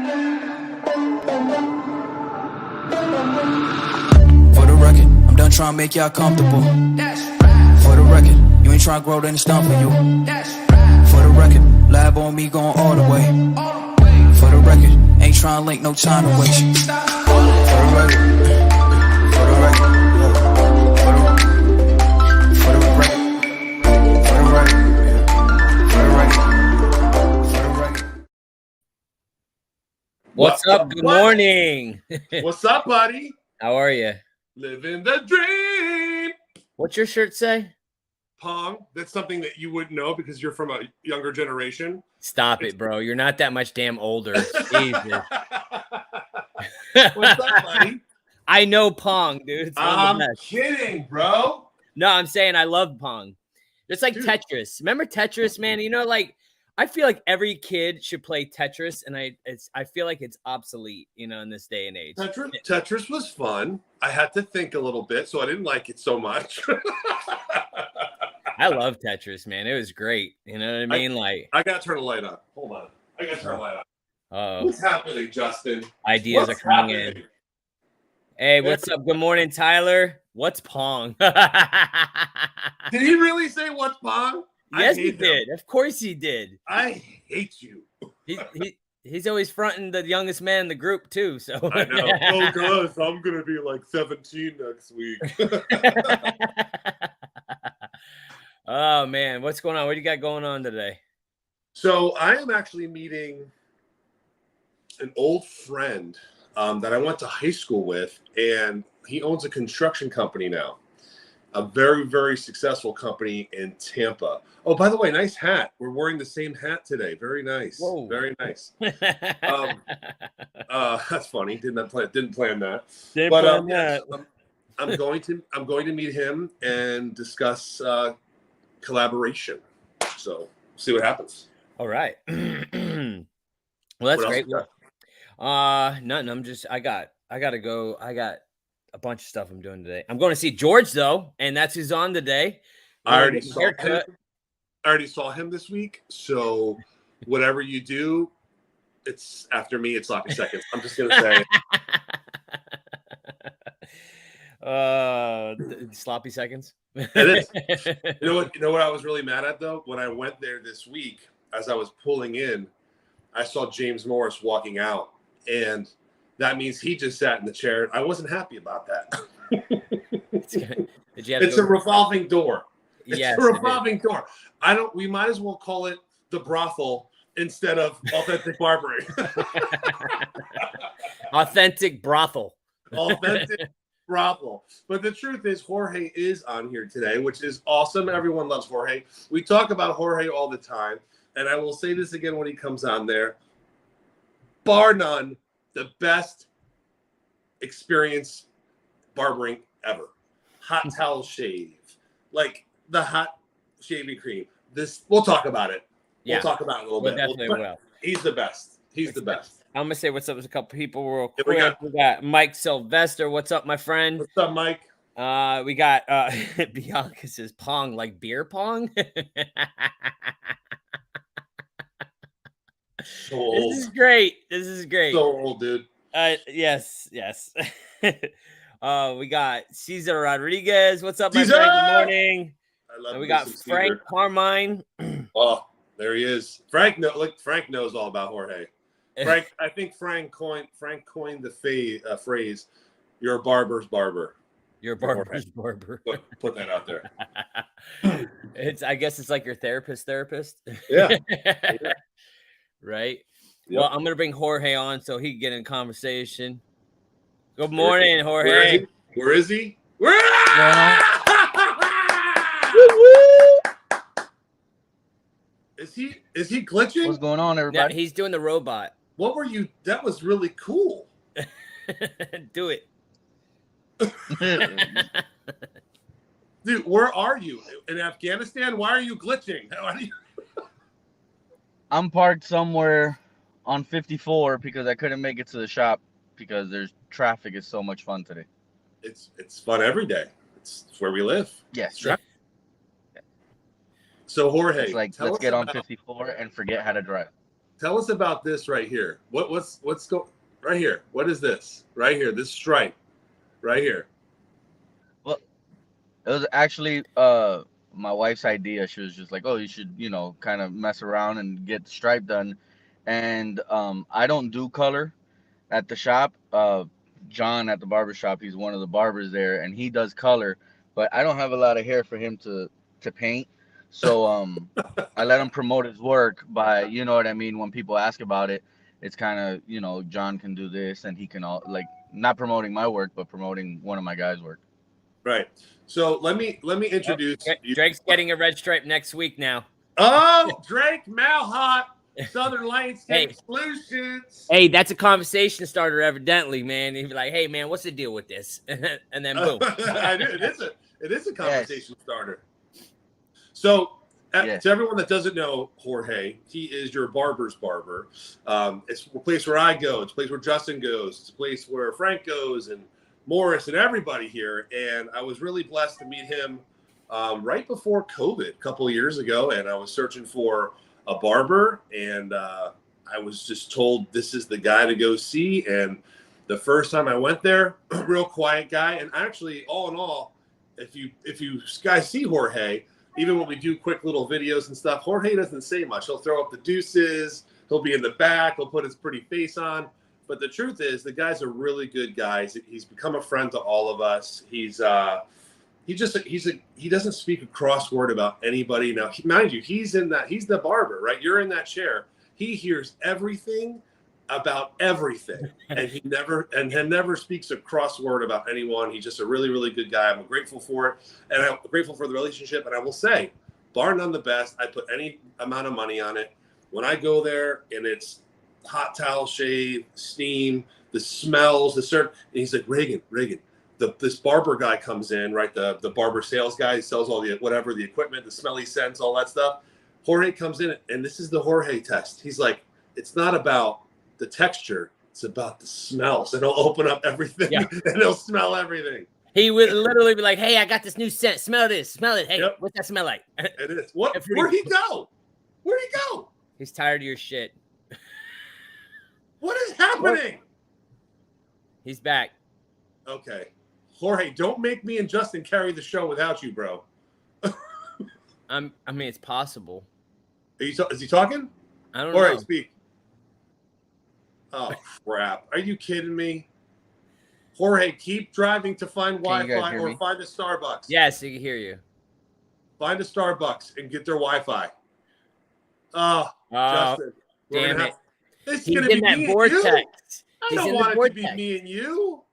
For the record, I'm done trying to make y'all comfortable. For the record, you ain't trying to grow, then it's done for you. For the record, lab on me going all the way. For the record, ain't trying to link, no time to waste. For the record, for the record, for the record, for the record, for the record, for the record. What's up? Good morning. What's up, buddy? How are you? Living the dream. What's your shirt say? Pong. That's something that you wouldn't know because you're from a younger generation. Stop it, bro. You're not that much damn older. Jesus. What's up, buddy? I know Pong, dude. It's one of I'm the best. kidding, bro. No, I'm saying I love Pong. It's like Dude. Tetris. Remember Tetris, man? You know, like I feel like every kid should play Tetris, and I feel like it's obsolete, you know, in this day and age. Tetris was fun. I had to think a little bit, so I didn't like it so much. I love Tetris, man. It was great. You know what I mean? I gotta turn the light on. Hold on. I gotta turn the light on. Oh, What's happening, Justin? ideas What's are coming happening? in. Hey, what's up? Good morning, Tyler. What's Pong? Did he really say what's Pong? Yes, he did. Of course he did. I hate you. He's always fronting the youngest man in the group too. So I know. Oh, guys, I'm gonna be like 17 next week. Oh man, what's going on? What do you got going on today? So I am actually meeting an old friend that I went to high school with, and he owns a construction company now. A very, very successful company in Tampa. Oh, by the way, nice hat. We're wearing the same hat today. Very nice. Whoa. Very nice. That's funny. Didn't plan that. I'm going to meet him and discuss collaboration. So see what happens. All right. Well, that's great. Nothing. I gotta go. I got a bunch of stuff I'm doing today. I'm going to see George though, and that's who's on today. I already saw him this week. So whatever you do, it's after me. It's sloppy seconds. I'm just gonna say. Sloppy seconds. It is. You know what I was really mad at though? When I went there this week, as I was pulling in, I saw James Morris walking out, and that means he just sat in the chair. I wasn't happy about that. It's a revolving door. It's a revolving door. We might as well call it the brothel instead of Authentic Barbering. Authentic brothel. Authentic brothel. But the truth is, Jorge is on here today, which is awesome. Everyone loves Jorge. We talk about Jorge all the time, and I will say this again when he comes on there. Bar none, the best experience barbering ever. Hot towel shave, like the hot shaving cream. We'll talk about it. We'll talk about it a little bit. Definitely will. He's the best. He's the best. I'm gonna say what's up with a couple people real quick. We got Mike Sylvester. What's up, my friend? What's up, Mike? We got Bianca says pong, like beer pong. So old. This is great. So old, dude. Yes. We got Cesar Rodriguez. What's up, my friend? Good morning. And we got Frank Carmine. Oh, there he is. Frank knows all about Jorge. Frank, I think Frank coined the phrase, "You're a barber's barber." You're a barber's barber. Put that out there. I guess it's like your therapist. Yeah. Right. Yep. Well, I'm gonna bring Jorge on so he can get in conversation. Good morning, Jorge. Where is he? Is he glitching? What's going on, everybody? Yeah, he's doing the robot. What were you? That was really cool. Do it. Dude, where are you? In Afghanistan? Why are you glitching? I'm parked somewhere on 54 because I couldn't make it to the shop because there's traffic is so much fun today. It's fun every day. It's where we live. Yes. So Jorge, it's like let's get on 54 and forget how to drive. tell us about this right here. What's go right here? What is this right here? This stripe right here. Well, it was actually my wife's idea. She was just like, "Oh, you should, kind of mess around and get the stripe done." And I don't do color at the shop. John at the barber shop, he's one of the barbers there, and he does color, but I don't have a lot of hair for him to paint. So I let him promote his work by, you know what I mean, when people ask about it, it's kind of, John can do this and he can all like not promoting my work, but promoting one of my guys' work. Right. So let me introduce you. Drake's getting a red stripe next week now. Oh, Drake Malhot, Southern Landscape Solutions. Hey, that's a conversation starter, evidently, man. He'd be like, "Hey, man, what's the deal with this?" And then boom. I do. It is a conversation starter. So, to everyone that doesn't know Jorge, he is your barber's barber. It's a place where I go. It's a place where Justin goes. It's a place where Frank goes and Morris and everybody here. And I was really blessed to meet him right before COVID a couple of years ago. And I was searching for a barber, and I was just told this is the guy to go see. And the first time I went there, real quiet guy. And actually, all in all, if you guys see Jorge, even when we do quick little videos and stuff, Jorge doesn't say much. He'll throw up the deuces. He'll be in the back. He'll put his pretty face on. But the truth is, the guy's a really good guy. He's become a friend to all of us. He doesn't speak a cross word about anybody. Now, mind you, he's the barber, right? You're in that chair. He hears everything about everything, and he never speaks a cross word about anyone. He's just a really, really good guy. I'm grateful for it, and I'm grateful for the relationship. And I will say, bar none the best. I put any amount of money on it. When I go there, and it's hot towel shave, steam, the smells, and he's like, Reagan. This barber guy comes in, right? The barber sales guy, he sells all the equipment, the smelly scents, all that stuff. Jorge comes in, and this is the Jorge test. He's like, it's not about the texture, it's about the smells. And he'll open up everything, and he'll smell everything. He would literally be like, "Hey, I got this new scent. Smell this. Smell it. Hey, what's that smell like?" It is. Where'd he go? Where'd he go? He's tired of your shit. What is happening? He's back. Okay. Jorge, don't make me and Justin carry the show without you, bro. I mean, it's possible. Is he talking? I don't know. Jorge, speak. Oh, crap. Are you kidding me? Jorge, keep driving to find Wi-Fi or find a Starbucks. Yes, he can hear you. Find a Starbucks and get their Wi-Fi. Oh, Justin. Damn it. This is going to be me vortex. and you. I don't want it to be me and you.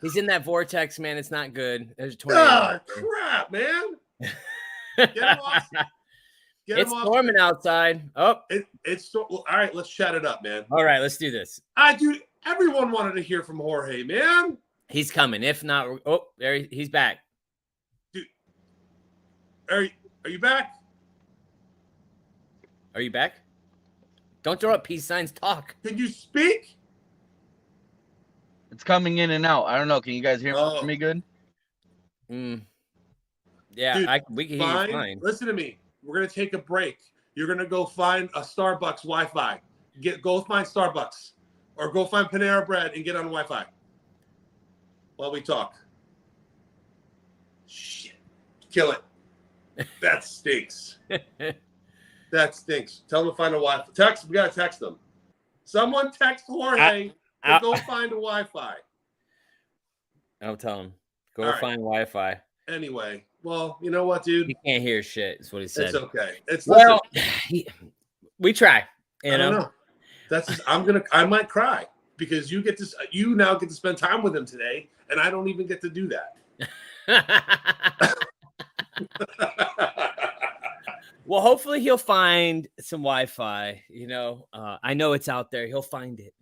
He's in that vortex, man. It's not good. There's 20. Oh, crap, man. Get him off. It's storming outside. Oh, it's all right. Let's chat it up, man. All right, let's do this. Dude, everyone wanted to hear from Jorge, man. He's coming. If not, he's back. Dude, are you back? Are you back? Don't throw up peace signs. Talk. Can you speak? It's coming in and out. I don't know. Can you guys hear me good? Yeah, dude, we can hear you fine. Listen to me. We're going to take a break. You're going to go find a Starbucks Wi-Fi. Go find Starbucks. Or go find Panera Bread and get on Wi-Fi. While we talk. Shit. Kill it. That stinks. That stinks. Tell them to find a Wi-Fi. We got to text them. Someone text Jorge to go find a Wi-Fi. I'll tell him. Go find Wi-Fi. Anyway. Well, you know what, dude? He can't hear shit. Is what he said. It's okay. We try. I don't know. I might cry because you now get to spend time with him today, and I don't even get to do that. Well, hopefully he'll find some Wi-Fi. I know it's out there. He'll find it.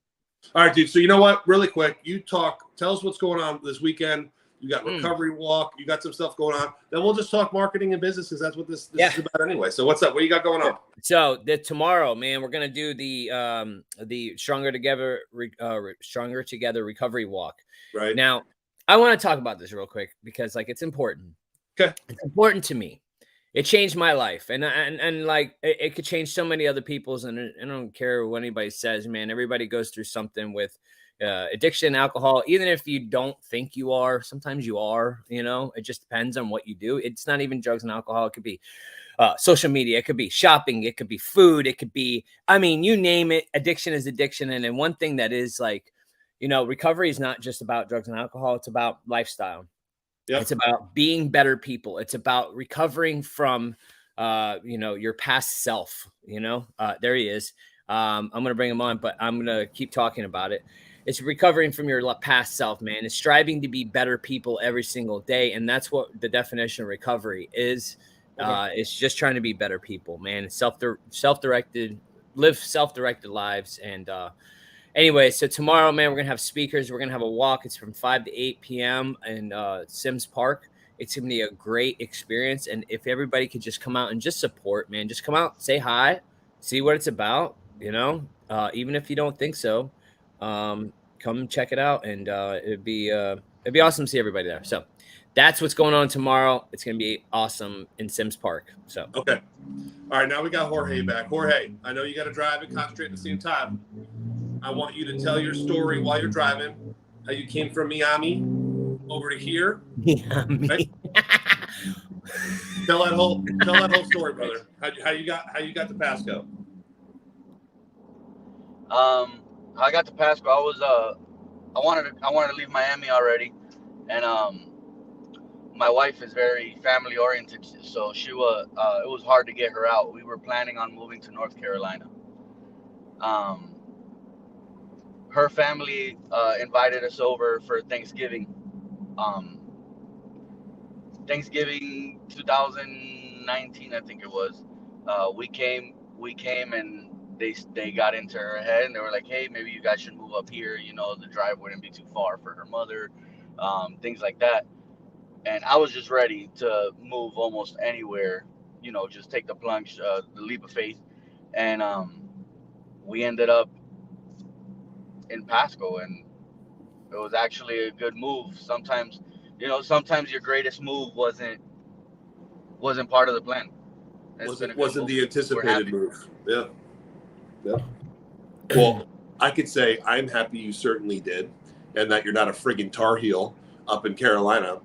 All right, dude. So you know what? Really quick, tell us what's going on this weekend. You got recovery walk. You got some stuff going on. Then we'll just talk marketing and business because that's what this is about anyway. So what's up? What you got going on? So tomorrow, man, we're gonna do the Stronger Together recovery walk. Right now, I want to talk about this real quick because it's important. Okay, it's important to me. it changed my life, and like it could change so many other people's. And I don't care what anybody says, man. Everybody goes through something with addiction, alcohol. Even if you don't think you are, sometimes you are. You know, it just depends on what you do. It's not even drugs and alcohol. It could be social media. It could be shopping. It could be food. It could be, I mean, you name it. Addiction is addiction. And then one thing that is like, you know, recovery is not just about drugs and alcohol. It's about lifestyle. Yep. It's about being better people. It's about recovering from, you know, your past self, you know, there he is. I'm going to bring him on, but I'm going to keep talking about it. It's recovering from your past self, man. It's striving to be better people every single day. And that's what the definition of recovery is. It's just trying to be better people, man. It's self-directed, live self-directed lives. And, anyway, so tomorrow, man, we're going to have speakers. We're going to have a walk. It's from 5 to 8 p.m. in Sims Park. It's going to be a great experience. And if everybody could just come out and just support, man, just come out, say hi, see what it's about, you know, even if you don't think so, come check it out. And it'd be awesome to see everybody there. So that's what's going on tomorrow. It's going to be awesome in Sims Park. So, okay. All right. Now we got Jorge back. Jorge, I know you got to drive and concentrate at the same time. I want you to tell your story while you're driving, how you came from Miami over to here. Miami. Right? tell that whole story, brother. How you got to Pasco? I got to Pasco. I wanted to leave Miami already, and my wife is very family oriented, so it was hard to get her out. We were planning on moving to North Carolina. Her family invited us over for Thanksgiving. Thanksgiving 2019, I think it was. We came, and they got into her head, and they were like, "Hey, maybe you guys should move up here. You know, the drive wouldn't be too far for her mother, things like that." And I was just ready to move almost anywhere, you know, just take the plunge, the leap of faith, and we ended up in Pasco, and it was actually a good move. Sometimes your greatest move wasn't part of the plan. Wasn't the anticipated move. Yeah. Well, I could say I'm happy you certainly did, and that you're not a friggin' Tar Heel up in Carolina.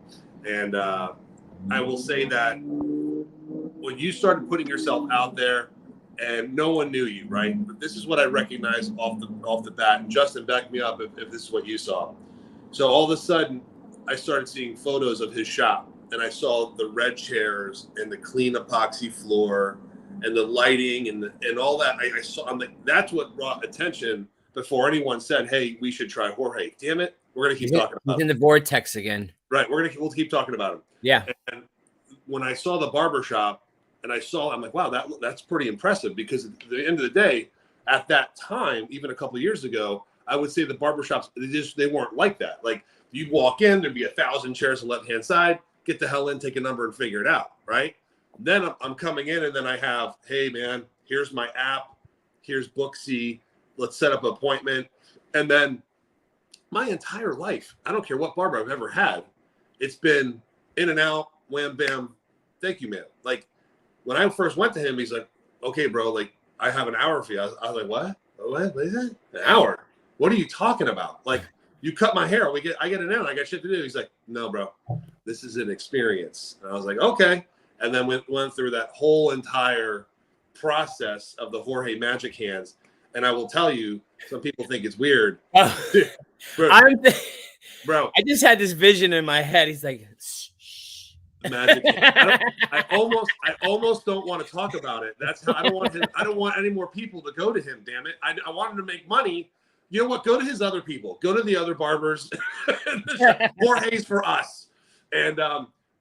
And I will say that when you started putting yourself out there, and no one knew you, right? But this is what I recognize off the bat. And Justin, back me up if this is what you saw. So all of a sudden, I started seeing photos of his shop, and I saw the red chairs and the clean epoxy floor and the lighting and all that. I'm like, that's what brought attention before anyone said, "Hey, we should try Jorge." Damn it, we're gonna keep talking about him. He's in the vortex again. Right, we'll keep talking about him. Yeah. And when I saw the barbershop, and I'm like, wow, that's pretty impressive, because at the end of the day, at that time, even a couple of years ago, I would say the barbershops, they weren't like that. Like, you'd walk in, there'd be 1,000 chairs on the left-hand side, get the hell in, take a number, and figure it out, right? Then I'm coming in, and then I have, hey, man, here's my app, here's Booksy, let's set up an appointment. And then my entire life, I don't care what barber I've ever had, it's been in and out, wham, bam, thank you, man. Like, when I first went to him, he's like, "Okay, bro, like, I have an hour for you." I was like, "What? What is that? An hour? What are you talking about? Like, you cut my hair, I get it in, I got shit to do." He's like, "No, bro, this is an experience." And I was like, "Okay." And then went through that whole entire process of the Jorge Magic Hands. And I will tell you, some people think it's weird. Bro, I just had this vision in my head. He's like, Magic. I almost don't want to talk about it. That's how I don't want any more people to go to him. Damn it! I want him to make money. You know what? Go to his other people. Go to the other barbers. Jorge's for us. And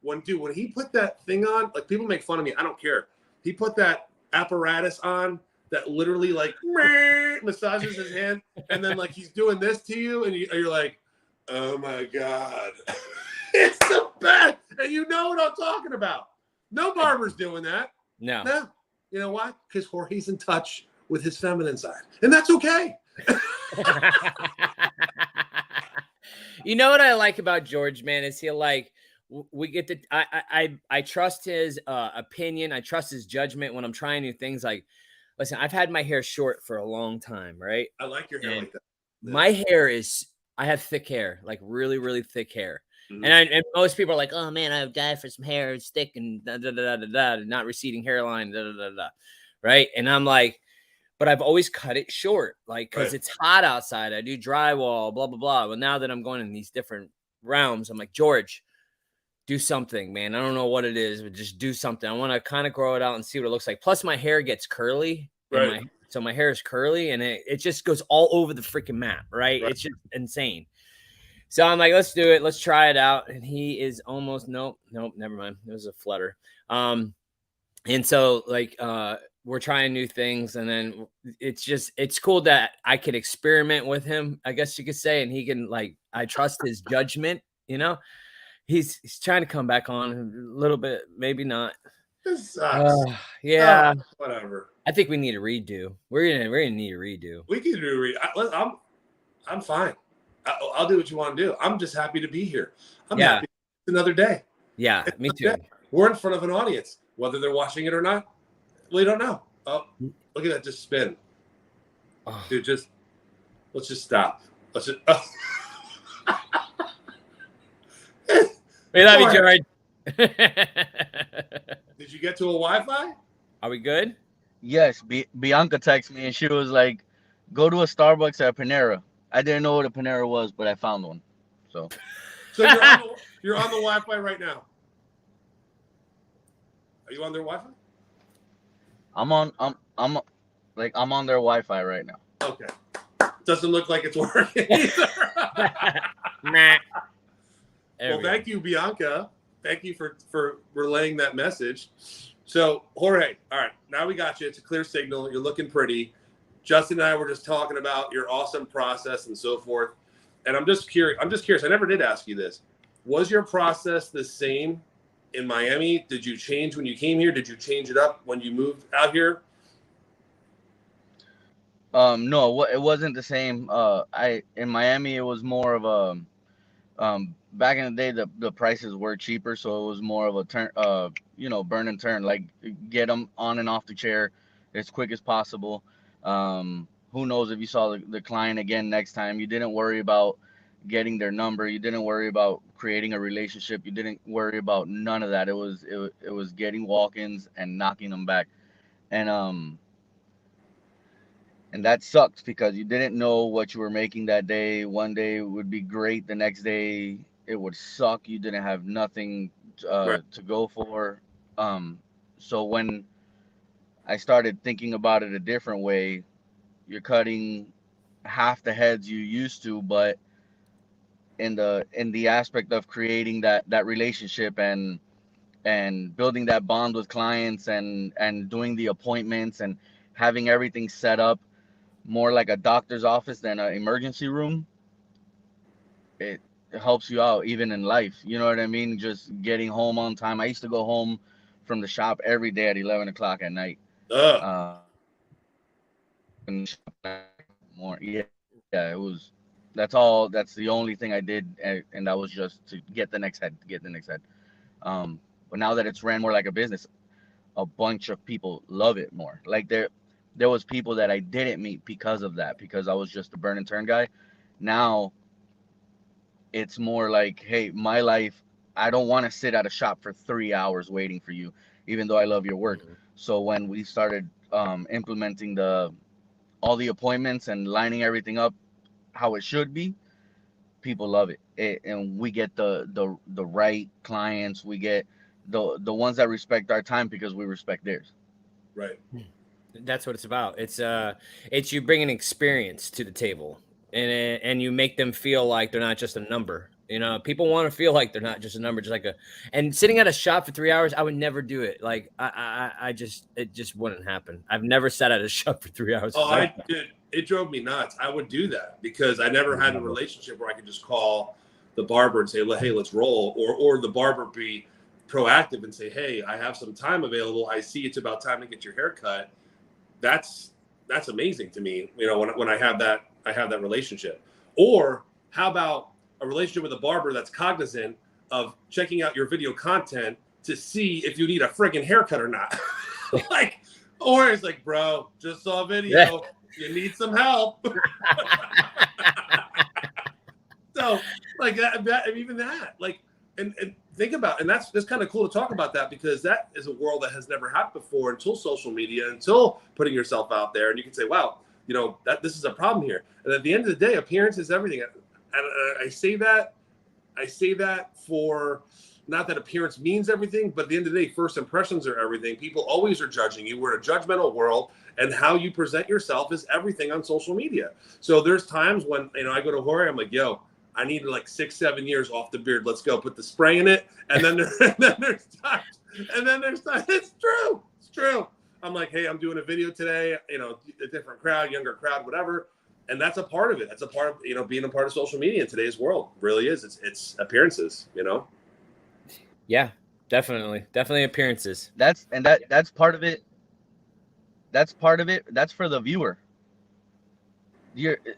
when he put that thing on, like, people make fun of me. I don't care. He put that apparatus on that literally like massages his hand, and then like he's doing this to you, and you're like, oh my god. It's the best. And you know what I'm talking about. No barber's doing that. No. You know why? Because Jorge's in touch with his feminine side. And that's okay. You know what I like about George, man, is he, like, we get to, I trust his opinion. I trust his judgment when I'm trying new things. Like, listen, I've had my hair short for a long time, right? I like your hair like that. My hair is, I have thick hair, like really, really thick hair. Mhm. And most people are like, oh man, I would die for some hair. It's thick and da, da, da, da, da, da, not receding hairline, da, da, da, da. Right. And I'm like, but I've always cut it short, like, because it's hot outside. I do drywall, blah, blah, blah. Well, now that I'm going in these different realms, I'm like, George, do something, man. I don't know what it is, but just do something. I want to kind of grow it out and see what it looks like. Plus, my hair gets curly. Right. So my hair is curly and it just goes all over the freaking map, right? It's just insane. So I'm like, let's do it. Let's try it out. And he is almost, nope, never mind. It was a flutter. And so like, we're trying new things, and then it's cool that I could experiment with him, I guess you could say, and he can, like, I trust his judgment, you know. He's trying to come back on a little bit, maybe not. This sucks. Yeah, whatever. I think we need a redo. We're gonna need a redo. We can do a redo. I'm fine. I'll do what you want to do. I'm just happy to be here. I'm happy. It's another day. Yeah, me too. We're in front of an audience, whether they're watching it or not. We don't know. Oh, look at that, just spin. Dude, let's just stop. Let's just. We love you, George. Did you get to a Wi-Fi? Are we good? Yes. Bianca texted me and she was like, "Go to a Starbucks at Panera." I didn't know what a Panera was, but I found one. So you're on the Wi-Fi right now. Are you on their Wi-Fi? I'm on their Wi-Fi right now. Okay. Doesn't look like it's working either. Nah. Well, thank you, Bianca. Thank you for relaying that message. So, Jorge, all right, now we got you. It's a clear signal. You're looking pretty. Justin and I were just talking about your awesome process and so forth. And I'm just curious. I never did ask you this. Was your process the same in Miami? Did you change when you came here? Did you change it up when you moved out here? No, it wasn't the same. In Miami, it was more of a back in the day, the prices were cheaper, so it was more of a turn, burn and turn, like get them on and off the chair as quick as possible. Who knows if you saw the client again next time? You didn't worry about getting their number. You didn't worry about creating a relationship. You didn't worry about none of that. It was getting walk-ins and knocking them back, and that sucked because you didn't know what you were making that day. One day it would be great. The next day it would suck. You didn't have nothing to go for. So when I started thinking about it a different way, you're cutting half the heads you used to, but in the aspect of creating that relationship and building that bond with clients and doing the appointments and having everything set up more like a doctor's office than an emergency room, it helps you out even in life. You know what I mean? Just getting home on time. I used to go home from the shop every day at 11 o'clock at night. More, yeah, it was. That's all. That's the only thing I did, and that was just to get the next head. But now that it's ran more like a business, a bunch of people love it more. Like there was people that I didn't meet because of that, because I was just a burn and turn guy. Now it's more like, hey, my life, I don't want to sit at a shop for 3 hours waiting for you, even though I love your work. So when we started implementing all the appointments and lining everything up how it should be, people love it. And we get the right clients. We get the ones that respect our time because we respect theirs. Right. That's what it's about. It's you bring an experience to the table, and you make them feel like they're not just a number. You know, people want to feel like they're not just a number, and sitting at a shop for 3 hours, I would never do it. Like it just wouldn't happen. I've never sat at a shop for 3 hours. Oh, I did. It drove me nuts. I would do that because I never had a relationship where I could just call the barber and say, hey, let's roll. Or the barber be proactive and say, hey, I have some time available. I see it's about time to get your hair cut. That's amazing to me. You know, when I have that relationship. Or how about a relationship with a barber that's cognizant of checking out your video content to see if you need a friggin' haircut or not. Like, or it's like, bro, just saw a video. You need some help. So, like even that, like, and think about, and that's kind of cool to talk about that, because that is a world that has never happened before until social media, until putting yourself out there, and you can say, wow, you know, that this is a problem here. And at the end of the day, appearance is everything. And I say that for, not that appearance means everything, but at the end of the day, first impressions are everything. People always are judging you. We're in a judgmental world, and how you present yourself is everything on social media. So there's times when, you know, I go to Jorge, I'm like, yo, I need like 6-7 years off the beard. Let's go put the spray in it. And then there's times. It's true. It's true. I'm like, hey, I'm doing a video today, you know, a different crowd, younger crowd, whatever. And that's a part of it. That's a part of, you know, being a part of social media in today's world. It really is. It's appearances, you know? Yeah, definitely appearances. That's part of it. That's part of it. That's for the viewer.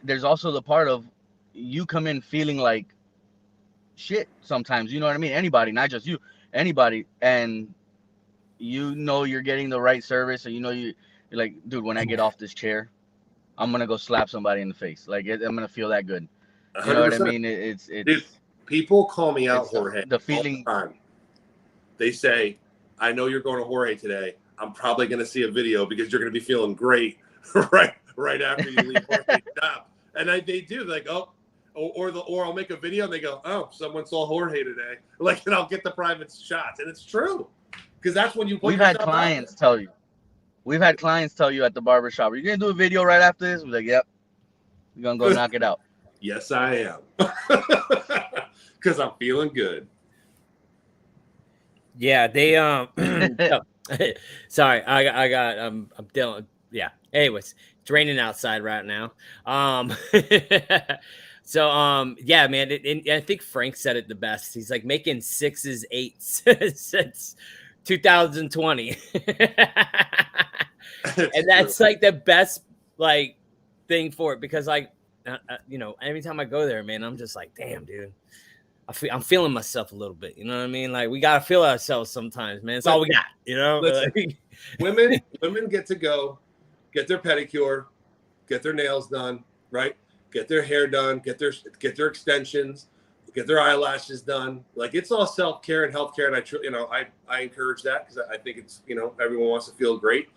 There's also the part of you come in feeling like shit sometimes, you know what I mean? Anybody, not just you, anybody, and you know you're getting the right service, or you know you're like, dude, when I get off this chair, I'm gonna go slap somebody in the face. Like, I'm gonna feel that good. You know 100%. what I mean? It's Dude, people call me out, Jorge. The feeling. All the time. They say, I know you're going to Jorge today. I'm probably gonna see a video because you're gonna be feeling great right after you leave Jorge's job. And they do, like, oh, or I'll make a video and they go, oh, someone saw Jorge today. Like, and I'll get the private shots, and it's true, because that's when you. We've had clients tell you. We've had clients tell you at the barbershop, are you gonna do a video right after this? We're like, yep, we're gonna go knock it out. Yes, I am, because I'm feeling good. Yeah, they sorry, I got I'm dealing. Yeah. Anyways, it's raining outside right now. So yeah, man, and I think Frank said it the best. He's like, making 6s, 8s since 2020. And that's like the best like thing for it, because like you know, every time I go there, man, I'm just like, damn, dude, I'm feeling myself a little bit. You know what I mean? Like, we gotta feel ourselves sometimes, man. It's all we got. You know, listen, women get to go get their pedicure, get their nails done, right? Get their hair done, get their extensions, get their eyelashes done. Like, it's all self-care and healthcare, and I encourage that, because I think it's, you know, everyone wants to feel great.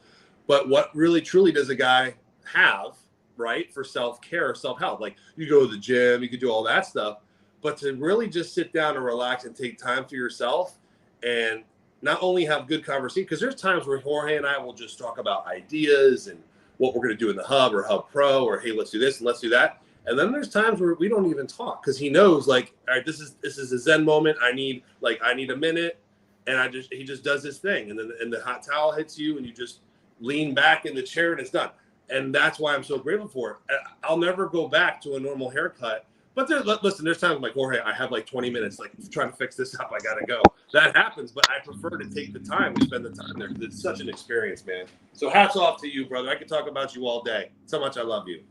But what really truly does a guy have, right, for self-care or self-help? Like, you go to the gym, you can do all that stuff, but to really just sit down and relax and take time for yourself, and not only have good conversation, because there's times where Jorge and I will just talk about ideas and what we're going to do in the Hub or Hub Pro, or hey, let's do this and let's do that. And then there's times where we don't even talk, because he knows, like, all right, this is a Zen moment. I need a minute, and he just does his thing, and then the hot towel hits you, and you just lean back in the chair, and it's done. And that's why I'm so grateful for it. I'll never go back to a normal haircut. But there's times like, Jorge, I have like 20 minutes, like, trying to fix this up. I gotta go. That happens, but I prefer to take the time to spend the time there, because it's such an experience, man. So hats off to you, brother. I could talk about you all day. So much I love you.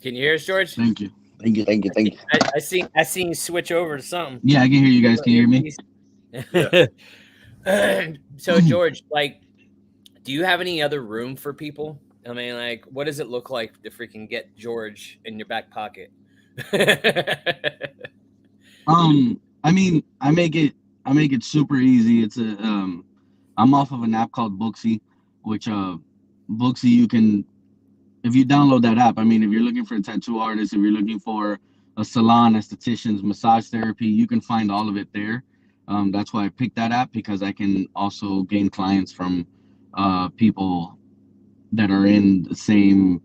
Can you hear us, George? Thank you. I seen you switch over to something. Yeah, I can hear you guys. Can you hear me? Yeah. So, George, like, do you have any other room for people? I mean, like, what does it look like to freaking get George in your back pocket? I mean, I make it super easy. It's I'm off of an app called Booksy, which Booksy, you can, if you download that app, I mean, if you're looking for a tattoo artist, if you're looking for a salon, estheticians, massage therapy, you can find all of it there. That's why I picked that app, because I can also gain clients from people that are in the same,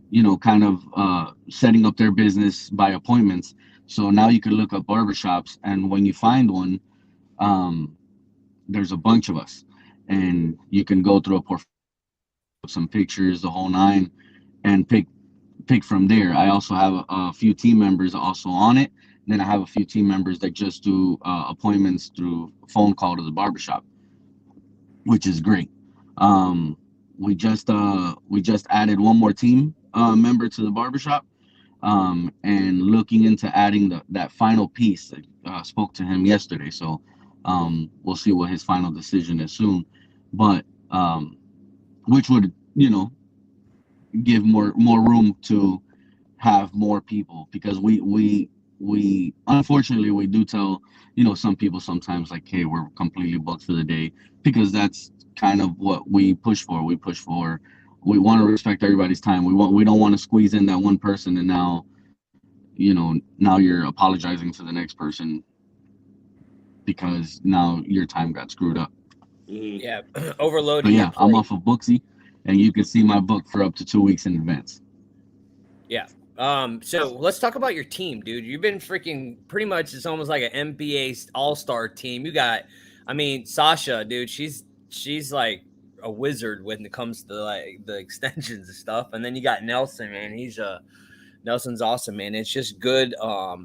you know, kind of setting up their business by appointments. So now you can look up barbershops, and when you find one, there's a bunch of us, and you can go through a portfolio, some pictures, the whole nine, and pick from there. I also have a few team members also on it. And then I have a few team members that just do appointments through phone call to the barbershop, which is great. We just added one more team member to the barbershop. and looking into adding that final piece. Spoke to him yesterday, so we'll see what his final decision is soon. But which would, give more room to have more people, because we unfortunately we do tell some people sometimes, like, hey, we're completely booked for the day, because that's kind of what we push for. We want to respect everybody's time. We don't want to squeeze in that one person, and now you're apologizing to the next person because now your time got screwed up. Yeah, But overloading yeah, your I'm plate. off of Booksy, and you can see my book for up to 2 weeks in advance. Yeah. So let's talk about your team, dude. You've been freaking pretty much, it's almost like an NBA all-star team. You got, I mean, Sasha, dude, she's like a wizard when it comes to like the extensions and stuff. And then you got Nelson, man. Nelson's awesome, man. It's just good I love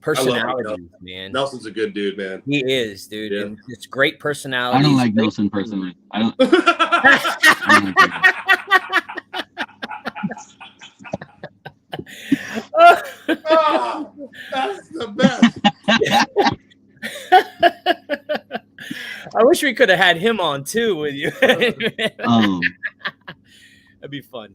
personalities, man. Nelson's a good dude, man. He is, dude. Yeah. And it's great I personalities. don't like great Nelson personally. I don't like him. Oh, that's the best. I wish we could have had him on too with you. Um, That'd be fun.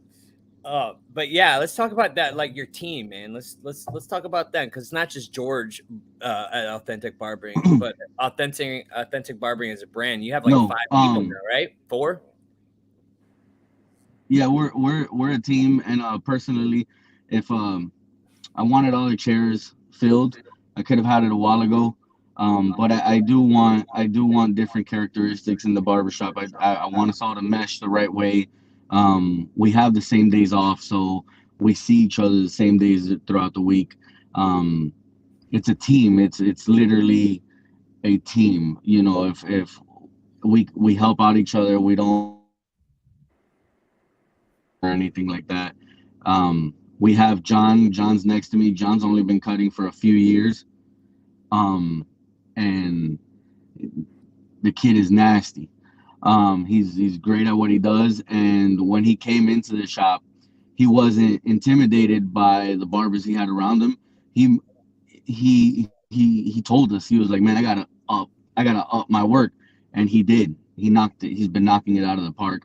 But yeah, let's talk about that, like your team, man. Let's talk about that, because it's not just George at Authentic Barbering, but Authentic Barbering is a brand. You have like no, 5 people now, right? 4? yeah, we're a team, and personally, if I wanted all the chairs filled, I could have had it a while ago. But I do want different characteristics in the barbershop. I want us all to mesh the right way. We have the same days off, so we see each other the same days throughout the week. It's a team. It's literally a team. If we help out each other, we don't or anything like that. We have John. John's next to me. John's only been cutting for a few years, and the kid is nasty. He's great at what he does, and when he came into the shop, he wasn't intimidated by the barbers he had around him. He told us, he was like, man, I gotta up my work, and he did. He's been knocking it out of the park.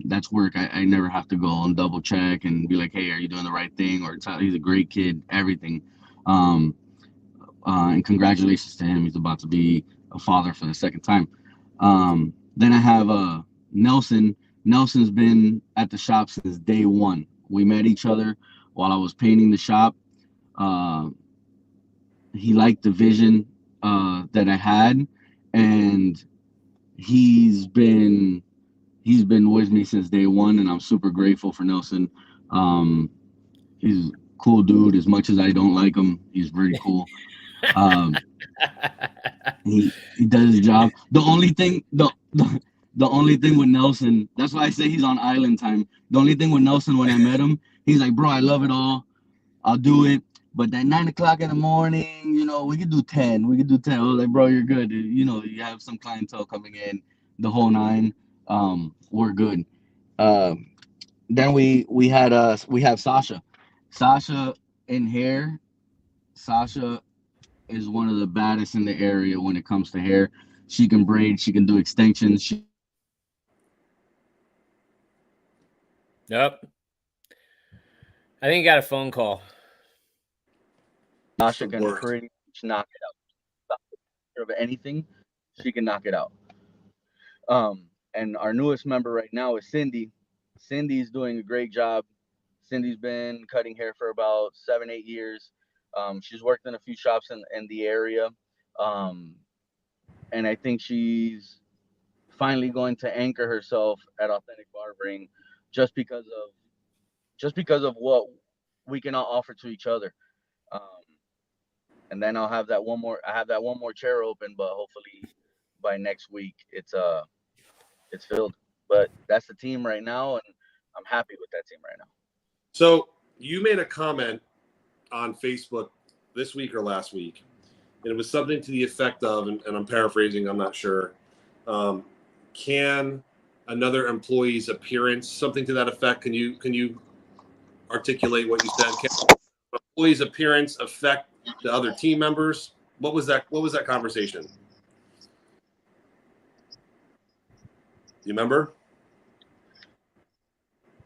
That's work. I never have to go and double check and be like, hey, are you doing the right thing? Or he's a great kid, everything. And congratulations to him. He's about to be a father for the second time. Then I have Nelson. Nelson's been at the shop since day one. We met each other while I was painting the shop. He liked the vision that I had, and he's been with me since day one, and I'm super grateful for Nelson. He's a cool dude. As much as I don't like him, he's pretty cool. He does his job. The only thing with Nelson, that's why I say he's on island time. The only thing with Nelson, when I met him, he's like, bro, I love it all. I'll do it. But that 9 o'clock in the morning, we could do 10. We could do 10. I was like, bro, you're good. You have some clientele coming in, the whole 9. We're good. Then we have Sasha. Sasha in hair. Sasha is one of the baddest in the area when it comes to hair. She can braid, she can do extensions. Yep. I think you got a phone call. Sasha can pretty much knock it out. Of anything, she can knock it out. And our newest member right now is Cindy. Cindy's doing a great job. Cindy's been cutting hair for about 7-8 years. She's worked in a few shops in the area. And I think she's finally going to anchor herself at Authentic Barbering just because of what we can all offer to each other. And then I have that one more chair open, but hopefully by next week it's filled. But that's the team right now, and I'm happy with that team right now. So you made a comment on Facebook this week or last week, and it was something to the effect of, and I'm paraphrasing, I'm not sure, can another employee's appearance, something to that effect, can you articulate what you said. Can employees' appearance affect the other team members? What was that conversation? You remember?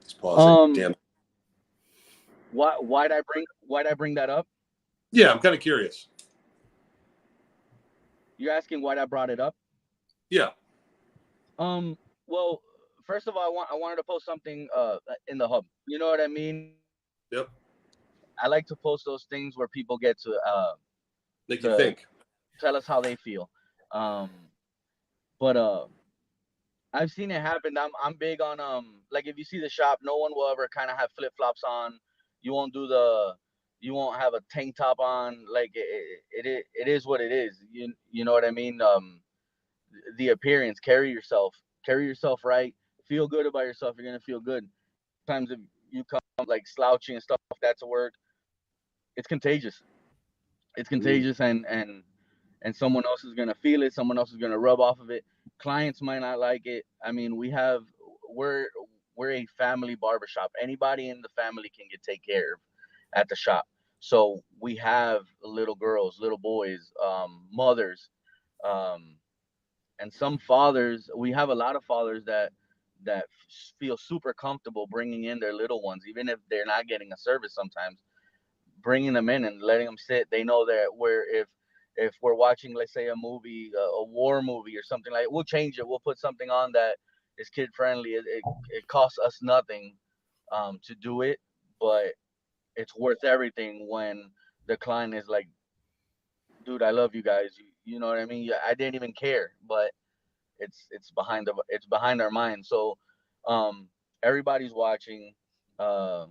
He's pausing. Damn. Why'd I bring that up? Yeah, I'm kind of curious. You're asking why I brought it up? Yeah. Well, first of all, I wanted to post something in the hub. You know what I mean? Yep. I like to post those things where people get to make you think, tell us how they feel. But I've seen it happen. I'm big on like if you see the shop, no one will ever kind of have flip flops on. You won't have a tank top on. Like it is what it is. You know what I mean? The appearance, carry yourself right. Feel good about yourself. You're gonna feel good. Sometimes if you come like slouching and stuff like that to work, it's contagious. It's contagious, and someone else is gonna feel it. Someone else is gonna rub off of it. Clients might not like it. I mean, we're a family barbershop. Anybody in the family can get taken care of at the shop. So we have little girls, little boys, mothers, and some fathers. We have a lot of fathers that feel super comfortable bringing in their little ones, even if they're not getting a service. Sometimes bringing them in and letting them sit. They know that if we're watching, let's say, a movie, a war movie or something like, we'll change it. We'll put something on that is kid friendly. It costs us nothing to do it, but it's worth everything when the client is like, dude, I love you guys. You know what I mean? I didn't even care, but it's behind our mind. So everybody's watching, but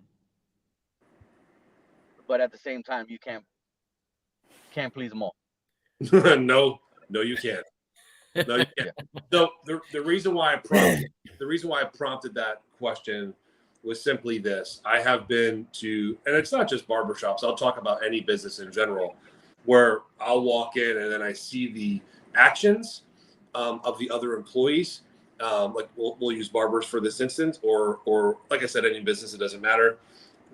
at the same time, you can't please them all. No, you can't. No, you can't. So the reason why I prompted that question was simply this. I have been to, and it's not just barbershops, I'll talk about any business in general, where I'll walk in and then I see the actions of the other employees. Like we'll use barbers for this instance, or like I said, any business, it doesn't matter.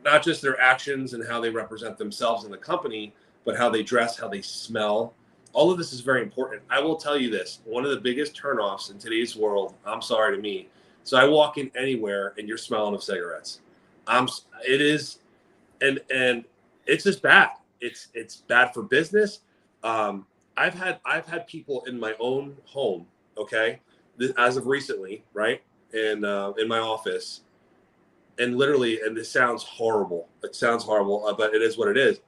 Not just their actions and how they represent themselves in the company, but how they dress, how they smell. All of this is very important. I will tell you this, one of the biggest turnoffs in today's world, I'm sorry to me. So I walk in anywhere and you're smelling of cigarettes. It is, and it's just bad. It's bad for business. I've had people in my own home, okay, as of recently, right, in my office, and literally, and this sounds horrible. It sounds horrible, but it is what it is.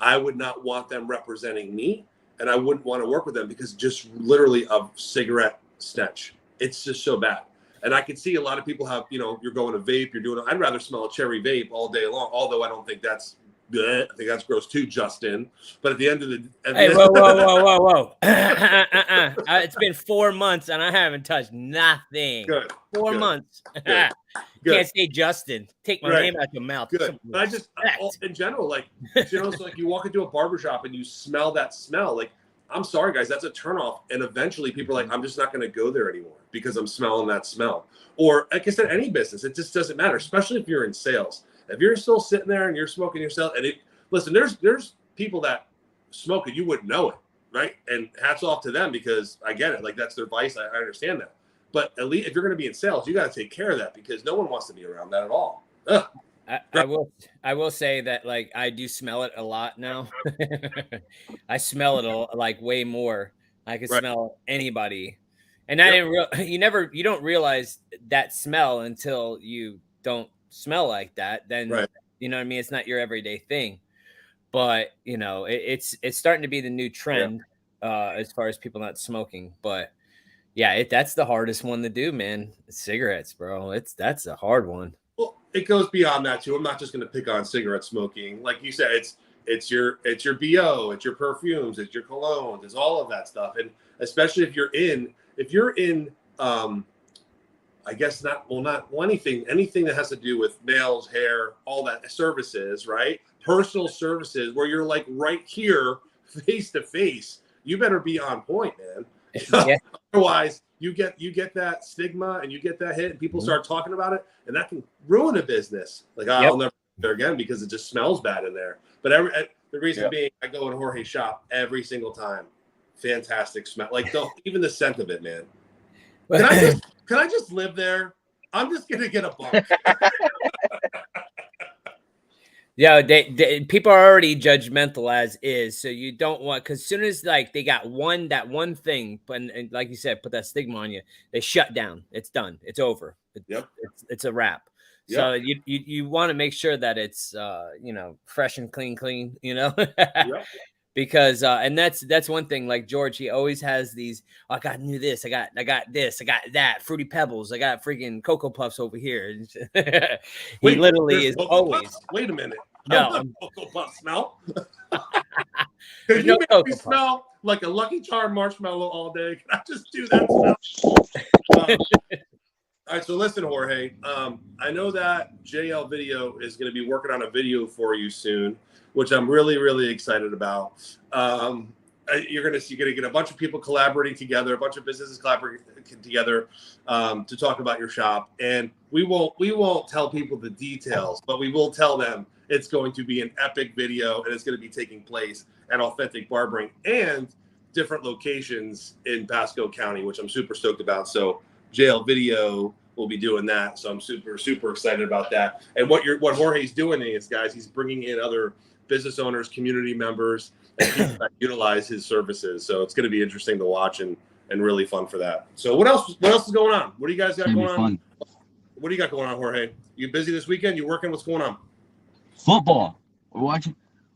I would not want them representing me, and I wouldn't want to work with them because just literally of cigarette stench. It's just so bad. And I could see a lot of people have, you're going to vape, I'd rather smell a cherry vape all day long, although I don't think that's good. I think that's gross too, Justin. But at the end of the hey, whoa. It's been 4 months and I haven't touched nothing. Good. 4 months. Good. Can't say Justin. Take my name out your mouth. Good. But I just, in general, like, it's like you walk into a barbershop and you smell that smell. Like, I'm sorry, guys, that's a turnoff. And eventually people are like, I'm just not going to go there anymore because I'm smelling that smell. Or, like I said, any business, it just doesn't matter, especially if you're in sales. If you're still sitting there and you're smoking yourself, and listen, there's people that smoke and you wouldn't know it, right? And hats off to them because I get it. Like, that's their vice. I understand that. But at least if you're going to be in sales, you got to take care of that because no one wants to be around that at all. I will say that, like, I do smell it a lot now. I smell it like way more. I can smell anybody, and I didn't you don't realize that smell until you don't smell like that. Then you know what I mean. It's not your everyday thing, but it's starting to be the new trend as far as people not smoking. But yeah, that's the hardest one to do, man. Cigarettes, bro. That's a hard one. Well, it goes beyond that too. I'm not just going to pick on cigarette smoking. Like you said, it's your BO, it's your perfumes, it's your colognes, it's all of that stuff. And especially if you're in, I guess anything that has to do with nails, hair, all that services, right? Personal services where you're like right here, face to face. You better be on point, man. Yeah. Otherwise, you get that stigma and you get that hit, and people start talking about it, and that can ruin a business. Like, I'll never there again because it just smells bad in there. But the reason being, I go in Jorge's shop every single time. Fantastic smell. Like even the scent of it, man. Can I just live there? I'm just gonna get a bunk. Yeah, people are already judgmental as is, so you don't want, because as soon as like they got that one thing, but and like you said, put that stigma on you, they shut down. It's done. It's over. It's a wrap. Yep. So you want to make sure that it's fresh and clean, Yep. Because and that's one thing. Like George, he always has these. Oh, I got new this. I got this. I got that. Fruity Pebbles. I got freaking Cocoa Puffs over here. He literally is always. Puffs? Wait a minute. No, Cocoa Puff smell. There's You no make Cocoa me Puff. smell like a Lucky Charm marshmallow all day. Can I just do that smell? All right, so listen, Jorge. I know that JL Video is going to be working on a video for you soon, which I'm really, really excited about. You're going to get a bunch of people collaborating together, a bunch of businesses collaborating together to talk about your shop. And we won't tell people the details, but we will tell them it's going to be an epic video, and it's going to be taking place at Authentic Barbering and different locations in Pasco County, which I'm super stoked about. So JL Video will be doing that. So I'm super, super excited about that. And what Jorge's doing is, guys, he's bringing in other business owners, community members, and people that utilize his services. So it's going to be interesting to watch and really fun for that. So what else is going on? What do you guys got going on? What do you got going on, Jorge? You busy this weekend? You working? What's going on? Football. We're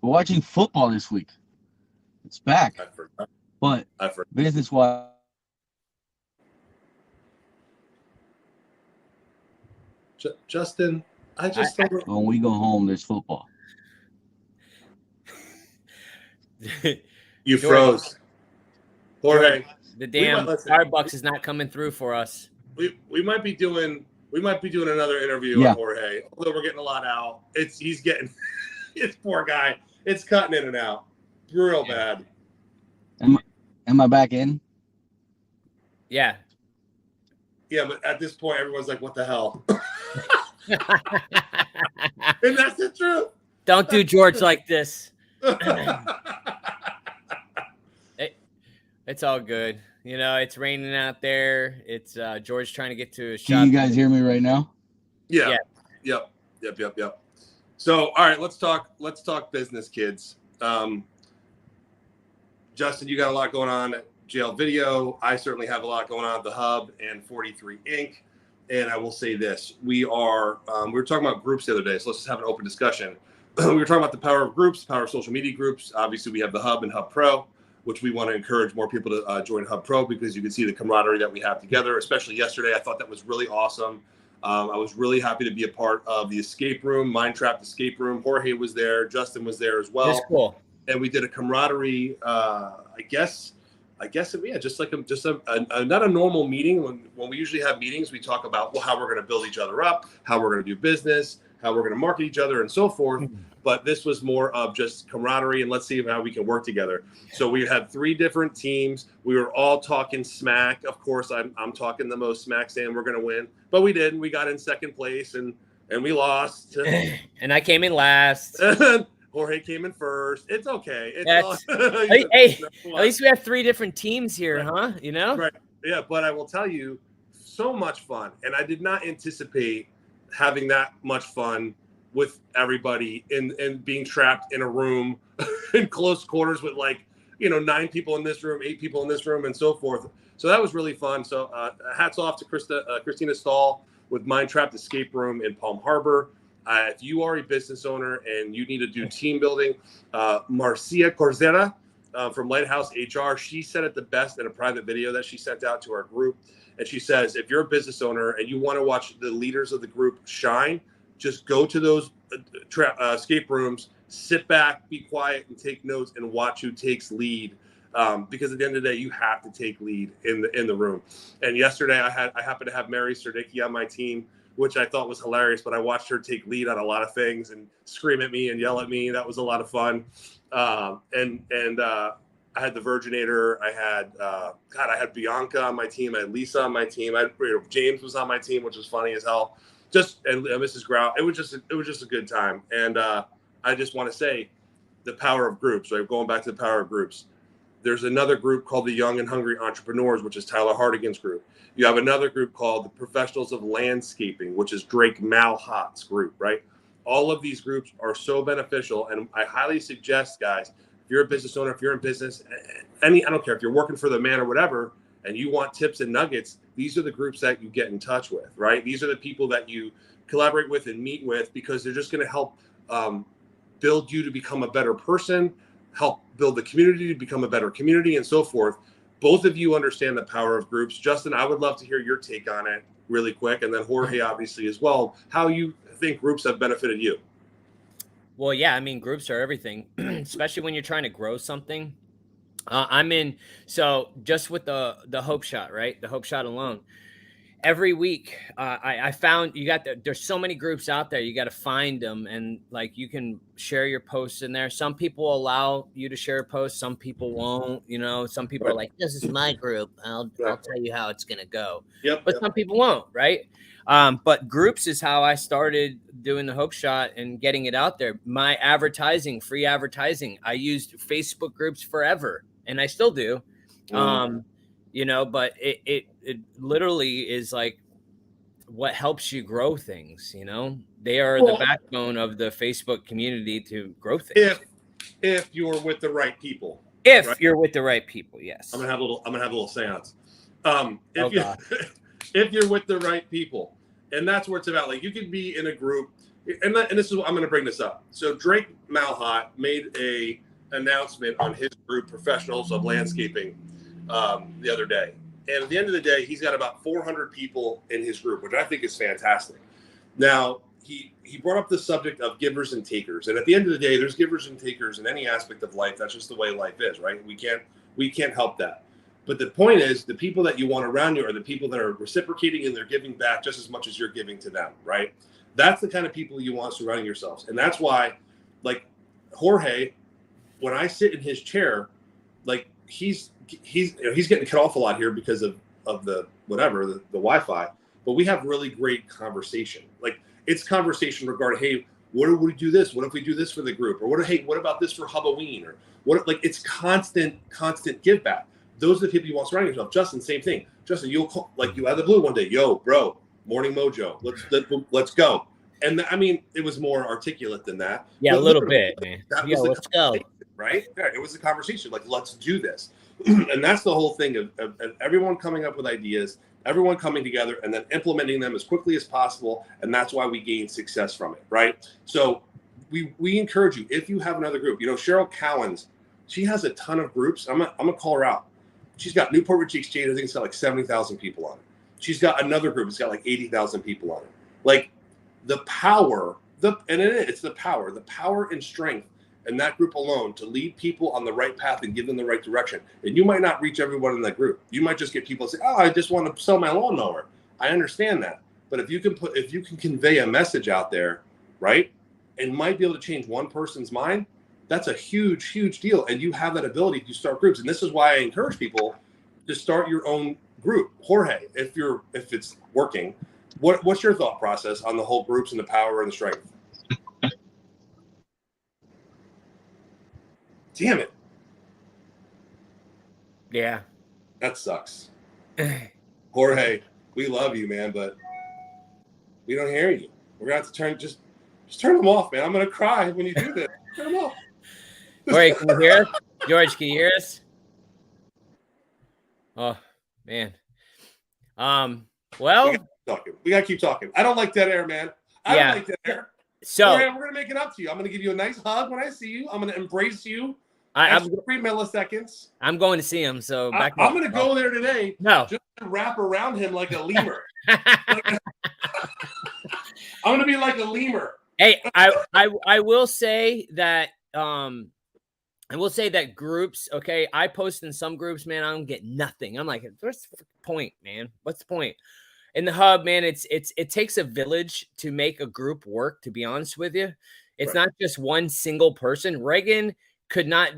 watching football this week. It's back. I forgot. But business-wise, Justin, when we go home, there's football. You froze. Jorge, the damn Starbucks is not coming through for us. We might be doing another interview with Jorge. Although we're getting a lot out. He's getting this poor guy. It's cutting in and out. Real bad. Am I back in? Yeah. Yeah, but at this point, everyone's like, what the hell? And that's the truth. Don't do George like this. It's all good. It's raining out there. It's George trying to get to a shop. Can you guys hear me right now? Yeah. Yep. So, all right, let's talk business, kids. Justin, you got a lot going on at JL Video. I certainly have a lot going on at the Hub and 43 Inc. And I will say this: we were talking about groups the other day, so let's just have an open discussion. We were talking about the power of groups, power of social media groups. Obviously, we have the Hub and Hub Pro, which we want to encourage more people to join Hub Pro because you can see the camaraderie that we have together. Especially yesterday, I thought that was really awesome. I was really happy to be a part of the escape room, Mind Trapped escape room. Jorge was there, Justin was there as well. That's cool. And we did a camaraderie. I guess just not a normal meeting. When we usually have meetings, we talk about how we're going to build each other up, how we're going to do business, how we're going to market each other, and so forth. But this was more of just camaraderie, and let's see how we can work together. So we had 3 different teams. We were all talking smack. Of course, I'm talking the most smack, saying we're going to win, but we didn't. We got in second place, and we lost. And I came in last. Jorge came in first. It's okay. At least we have 3 different teams here, huh? Right. Yeah, but I will tell you, so much fun. And I did not anticipate having that much fun with everybody and being trapped in a room in close quarters with 9 people in this room, 8 people in this room, and so forth. So that was really fun. So hats off to Christina Stahl with Mind Trapped Escape Room in Palm Harbor. If you are a business owner and you need to do team building, Marcia Corzera from Lighthouse HR, she said it the best in a private video that she sent out to our group. And she says, if you're a business owner and you want to watch the leaders of the group shine, just go to those escape rooms, sit back, be quiet, and take notes and watch who takes lead. Because at the end of the day, you have to take lead in the room. And yesterday, I happened to have Mary Serdicki on my team, which I thought was hilarious, but I watched her take lead on a lot of things and scream at me and yell at me. That was a lot of fun. I had the Virginator. I had Bianca on my team. I had Lisa on my team. James was on my team, which was funny as hell. and Mrs. Grau, it was just a good time. And I just want to say the power of groups, right? Going back to the power of groups. There's another group called the Young and Hungry Entrepreneurs, which is Tyler Hardigan's group. You have another group called the Professionals of Landscaping, which is Drake Malhott's group, right? All of these groups are so beneficial. And I highly suggest, guys, if you're a business owner, if you're in business, I don't care if you're working for the man or whatever, and you want tips and nuggets, these are the groups that you get in touch with, right? These are the people that you collaborate with and meet with, because they're just going to help build you to become a better person, help build the community to become a better community, and so forth. Both of you understand the power of groups. Justin, I would love to hear your take on it really quick. And then Jorge, obviously, as well, how you think groups have benefited you. Well, yeah, I mean, groups are everything, especially when you're trying to grow something. So just with the Hope Shot, right? The Hope Shot alone. Every week, I found there's so many groups out there. You got to find them, and like you can share your posts in there. Some people allow you to share posts, some people won't. Some people are like, "This is my group. I'll tell you how it's gonna go." But some people won't, right? But groups is how I started doing the Hope Shot and getting it out there. My advertising, free advertising, I used Facebook groups forever, and I still do. But it literally is like what helps you grow things. They are the backbone of the Facebook community to grow things. If you're with the right people. You're with the right people, yes. I'm gonna have a little seance. If you're with the right people, and that's what it's about. Like, you could be in a group, and this is what I'm gonna bring this up. So Drake Malhott made a announcement on his group, Professionals of Landscaping, the other day. And at the end of the day, he's got about 400 people in his group, which I think is fantastic. Now, he brought up the subject of givers and takers. And at the end of the day, there's givers and takers in any aspect of life. That's just the way life is, right? We can't help that. But the point is, the people that you want around you are the people that are reciprocating and they're giving back just as much as you're giving to them, right? That's the kind of people you want surrounding yourselves. And that's why, like, Jorge, when I sit in his chair, like, he's getting cut off a lot here because of the Wi-Fi, but we have really great conversation. Like, it's conversation regarding, hey, what if we do this? What if we do this for the group? Or what about this for Halloween? Or it's constant give back. Those are the people you want surrounding yourself. Justin, same thing. Justin, you'll call, like, you out of the blue one day, yo, bro, Morning Mojo, let's go. And I mean, it was more articulate than that. Yeah, a little bit, man. Let's go. Right? Yeah, it was a conversation. Like, let's do this. And that's the whole thing of everyone coming up with ideas, everyone coming together, and then implementing them as quickly as possible. And that's why we gain success from it, right? So we encourage you, if you have another group, Cheryl Cowens, she has a ton of groups. I'm gonna call her out. She's got Newport Richie Exchange. I think it's got like 70,000 people on it. She's got another group. It's got like 80,000 people on it. Like, the power, it's the power and strength in that group alone to lead people on the right path and give them the right direction. And you might not reach everyone in that group. You might just get people say, "Oh, I just want to sell my lawnmower." I understand that. But if you can convey a message out there, right, and might be able to change one person's mind, that's a huge, huge deal. And you have that ability to start groups. And this is why I encourage people to start your own group. Jorge, if it's working, what's your thought process on the whole groups and the power and the strength? Damn it. Yeah. That sucks. Jorge, we love you, man, but we don't hear you. We're going to have to just turn them off, man. I'm going to cry when you do this. Turn them off. Jorge, can you hear us? George, can you hear us? Oh, man. Well, we got to keep talking. I don't like that air, man. I don't like that air. So we're going to make it up to you. I'm going to give you a nice hug when I see you. I'm going to embrace you. I'm 3 milliseconds. I'm going to see him. So I'm going to go there today. No, just to wrap around him like a lemur. I'm going to be like a lemur. Hey, I will say that groups. Okay, I post in some groups, man. I don't get nothing. I'm like, what's the point, man? What's the point? In the hub, man, it takes a village to make a group work. To be honest with you, it's not just one single person. Reagan could not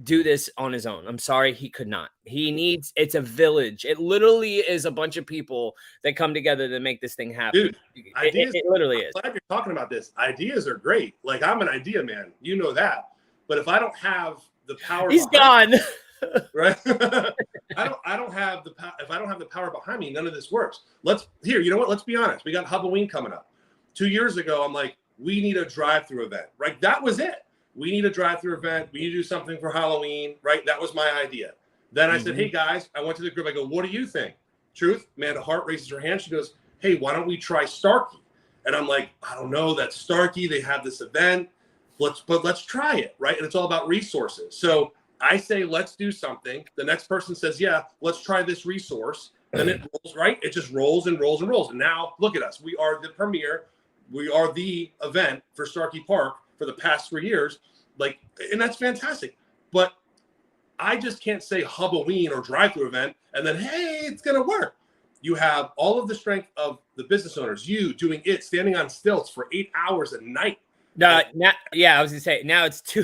do this on his own. I'm sorry, he could not. It's a village. It literally is a bunch of people that come together to make this thing happen. Dude, ideas, it literally is. I'm glad you're talking about this. Ideas are great. Like, I'm an idea man. You know that. But if I don't have the power, he's gone. Right? I don't have the power. If I don't have the power behind me, none of this works. You know what? Let's be honest. We got Halloween coming up. 2 years ago, I'm like, we need a drive-through event. Right? That was it. We need a drive-through event. We need to do something for Halloween. Right? That was my idea. Then I said, hey guys, I went to the group. I go, what do you think? Truth, Amanda Hart raises her hand. She goes, hey, why don't we try Starkey? And I'm like, I don't know. That's Starkey. They have this event. Let's try it. Right? And it's all about resources. So I say, let's do something. The next person says, yeah, let's try this resource. Then it rolls, right? It just rolls and rolls and rolls. And now look at us. We are the premier. We are the event for Starkey Park for the past 3 years. Like, and that's fantastic. But I just can't say Halloween or drive-through event and then, hey, it's going to work. You have all of the strength of the business owners, you doing it, standing on stilts for 8 hours a night. I was going to say, now it's 2.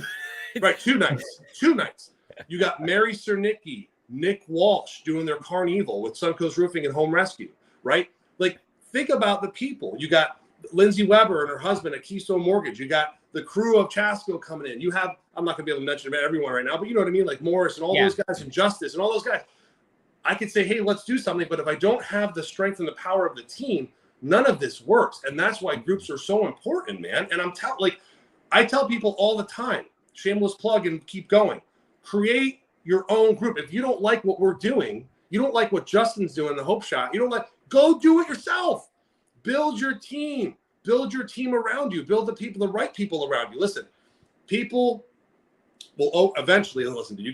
Right, 2 nights. 2 nights. You got Mary Cernicki, Nick Walsh doing their Carnival with Suncoast Roofing and Home Rescue, right? Like, think about the people. You got Lindsay Weber and her husband at Keystone Mortgage. You got the crew of Chasco coming in. You have, I'm not going to be able to mention everyone right now, but you know what I mean? Like Morris and all those guys and Justice and all those guys. I could say, hey, let's do something. But if I don't have the strength and the power of the team, none of this works. And that's why groups are so important, man. And I tell people all the time, shameless plug and keep going. Create your own group. If you don't like what we're doing, you don't like what Justin's doing in the Hope Shot, go do it yourself. Build your team. Build your team around you. Build the right people around you. Listen, people will eventually listen to you.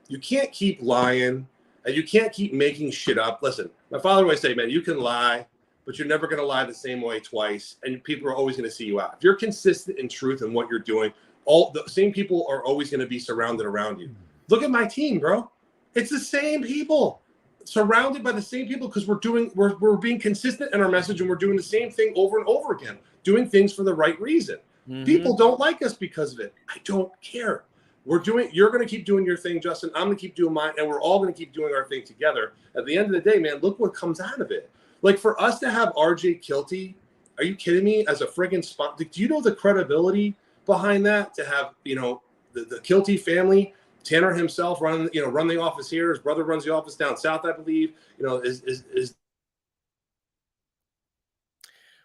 You can't keep lying and you can't keep making shit up. Listen, my father always say, man, you can lie, but you're never going to lie the same way twice. And people are always going to see you out. If you're consistent in truth and what you're doing, all the same people are always going to be surrounded around you. Look at my team, bro. It's the same people, surrounded by the same people, because we're being consistent in our message and we're doing the same thing over and over again, doing things for the right reason. People don't like us because of it. I don't care. You're going to keep doing your thing, Justin. I'm going to keep doing mine, and we're all going to keep doing our thing together. At the end of the day, man, look what comes out of it. Like, for us to have RJ Kilty, are you kidding me? As a friggin' spot, do you know the credibility behind that? To have, the Kilty family, Tanner himself run the office here. His brother runs the office down south, I believe. Is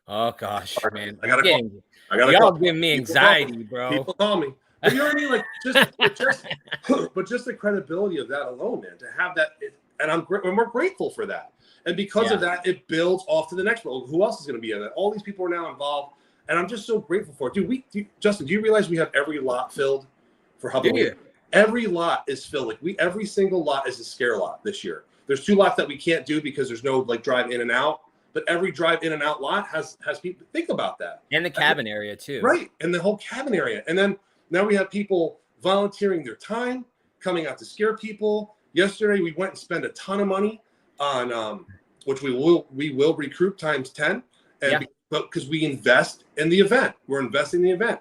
oh gosh, man! I gotta y'all call. give me anxiety, bro. People call me. But you know what I mean? Like, just the credibility of that alone, man. To have that, and we're grateful for that. And because of that, it builds off to the next role. Who else is going to be in that? All these people are now involved, and I'm just so grateful for it. Justin, do you realize we have every lot filled for Halloween? Every lot is filled. Like, every single lot is a scare lot this year. There's 2 lots that we can't do because there's no drive in and out. But every drive in and out lot has people. Think about that. And the cabin area too. Right, and the whole cabin area. And then now we have people volunteering their time, coming out to scare people. Yesterday we went and spent a ton of money on which we will recruit times 10, and because we invest in the event. We're investing in the event,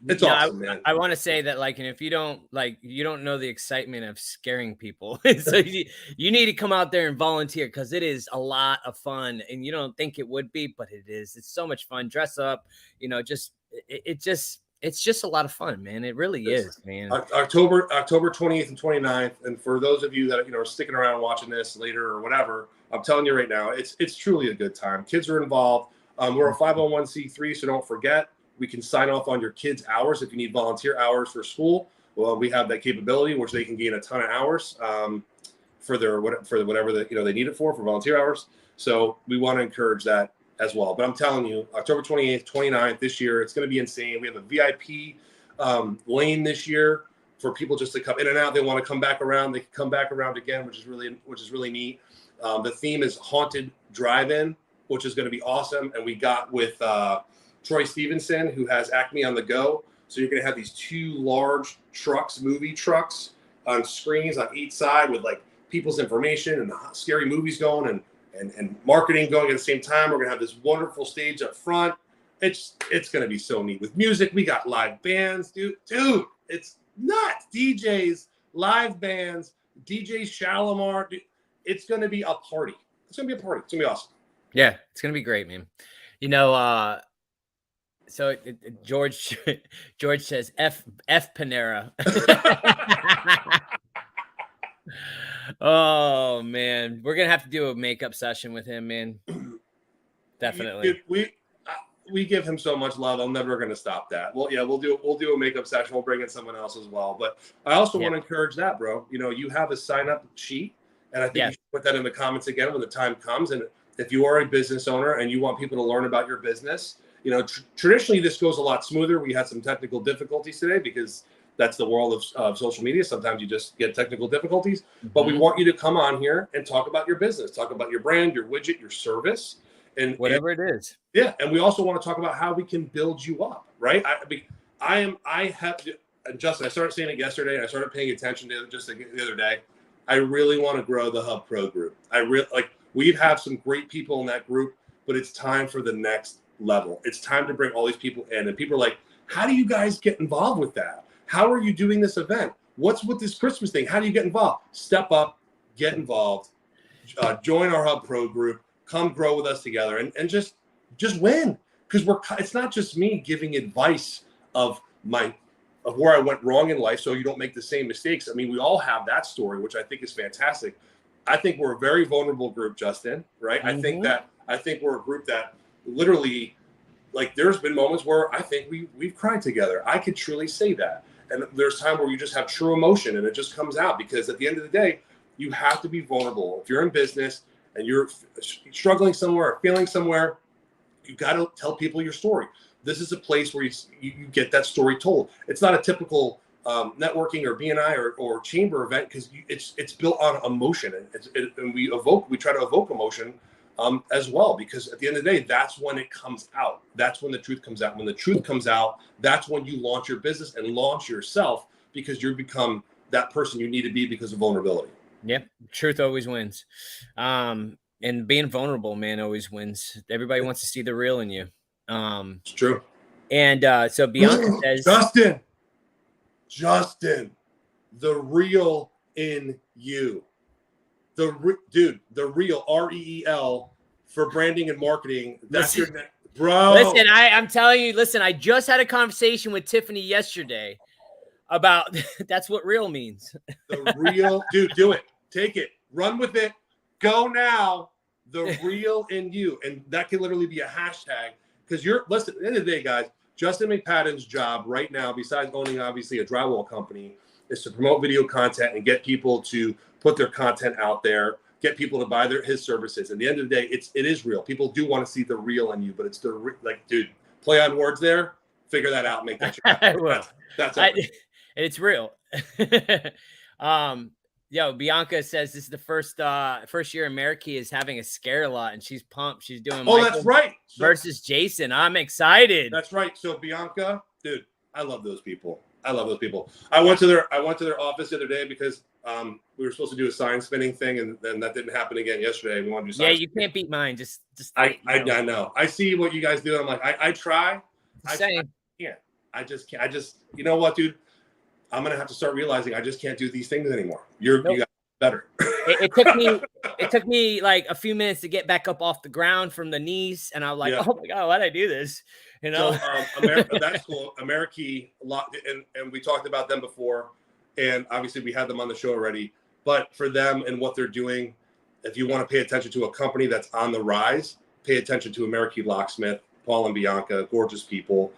it's awesome, man. I want to say that, and if you don't know the excitement of scaring people, so you need to come out there and volunteer, because it is a lot of fun, and you don't think it would be, but it is. It's so much fun. Dress up, it's just a lot of fun, man. It really is, man. October 28th and 29th. And for those of you that are sticking around watching this later or whatever, I'm telling you right now, it's truly a good time. Kids are involved. We're a 501c3, so don't forget, we can sign off on your kids' hours if you need volunteer hours for school. Well, we have that capability, which they can gain a ton of hours for whatever they need it for volunteer hours. So we want to encourage that as well. But I'm telling you, October 28th, 29th this year, it's going to be insane. We have a VIP lane this year for people just to come in and out. They want to come back around, they can come back around again, which is really neat. The theme is Haunted Drive-In, which is going to be awesome. And we got with Troy Stevenson, who has Acme on the Go. So you're going to have these 2 large trucks, movie trucks, on screens on each side with people's information and the scary movies going and marketing going at the same time. We're going to have this wonderful stage up front. It's going to be so neat with music. We got live bands, dude. It's nuts. DJs, live bands, DJ Shalimar. Dude, it's going to be a party. It's going to be a party. It's going to be awesome. Yeah, it's going to be great, man. You know, so George says F Panera. Oh man, we're gonna have to do a makeup session with him, man. Definitely. We give him so much love. I'm never gonna stop that. Well, yeah, we'll do a makeup session. We'll bring in someone else as well. But I also want to encourage that, bro. You know, you have a sign up sheet, and I think you should put that in the comments again when the time comes. And if you are a business owner and you want people to learn about your business, you know, traditionally this goes a lot smoother. We had some technical difficulties today because that's the world of social media. Sometimes you just get technical difficulties, but we want you to come on here and talk about your business, talk about your brand, your widget, your service, and whatever it is. Yeah. And we also want to talk about how we can build you up, right? And Justin, I started saying it yesterday and I started paying attention to it just the other day. I really want to grow the Hub Pro group. We have some great people in that group, but it's time for the next level. It's time to bring all these people in, and people are like, how do you guys get involved with that? How are you doing this event? What's with this Christmas thing? How do you get involved? Step up, get involved, join our Hub Pro group, come grow with us together, and just win. Because it's not just me giving advice of where I went wrong in life so you don't make the same mistakes. I mean, we all have that story, which I think is fantastic. I think we're a very vulnerable group, Justin, right? Mm-hmm. I think we're a group that literally, like, there's been moments where I think we've cried together. I could truly say that. And there's time where you just have true emotion and it just comes out, because at the end of the day, you have to be vulnerable. If you're in business and you're struggling somewhere or failing somewhere, you got to tell people your story. This is a place where you get that story told. It's not a typical networking or BNI or chamber event, because it's built on emotion, and we try to evoke emotion as well, because at the end of the day, that's when it comes out. That's when the truth comes out. When the truth comes out, that's when you launch your business and launch yourself, because you become that person you need to be because of vulnerability. Yep. Truth always wins. And being vulnerable, man, always wins. Everybody wants to see the real in you. It's true. And so Bianca says, Justin, the real in you. The real REEL for branding and marketing. That's your name, bro. Listen, I'm telling you, I just had a conversation with Tiffany yesterday about that's what real means. The real, dude, do it. Take it. Run with it. Go now. The real in you. And that can literally be a hashtag, because listen, at the end of the day, guys, Justin McPadden's job right now, besides owning obviously a drywall company, is to promote video content and get people to put their content out there, get people to buy his services. At the end of the day, it is real. People do want to see the real in you, but it's dude, play on words there, figure that out, make that your that's it. It's real. Bianca says this is the first year America is having a scare lot, and she's pumped. She's doing that's right. Versus Jason. I'm excited. That's right. So Bianca, dude, I love those people. I went to their office the other day because we were supposed to do a sign spinning thing, and then that didn't happen again yesterday. We want to do sign you can't beat mine. Just I know. I see what you guys do, and I'm like, I try. I can't. I just can't. You know what, dude? I'm gonna have to start realizing I just can't do these things anymore. You got better. It took me like a few minutes to get back up off the ground from the knees, and I was like, oh my god, why did I do this? You know, so, that's cool. Amerikey, and we talked about them before, and obviously we had them on the show already. But for them and what they're doing, if you want to pay attention to a company that's on the rise, pay attention to Amerikey Locksmith, Paul and Bianca, gorgeous people.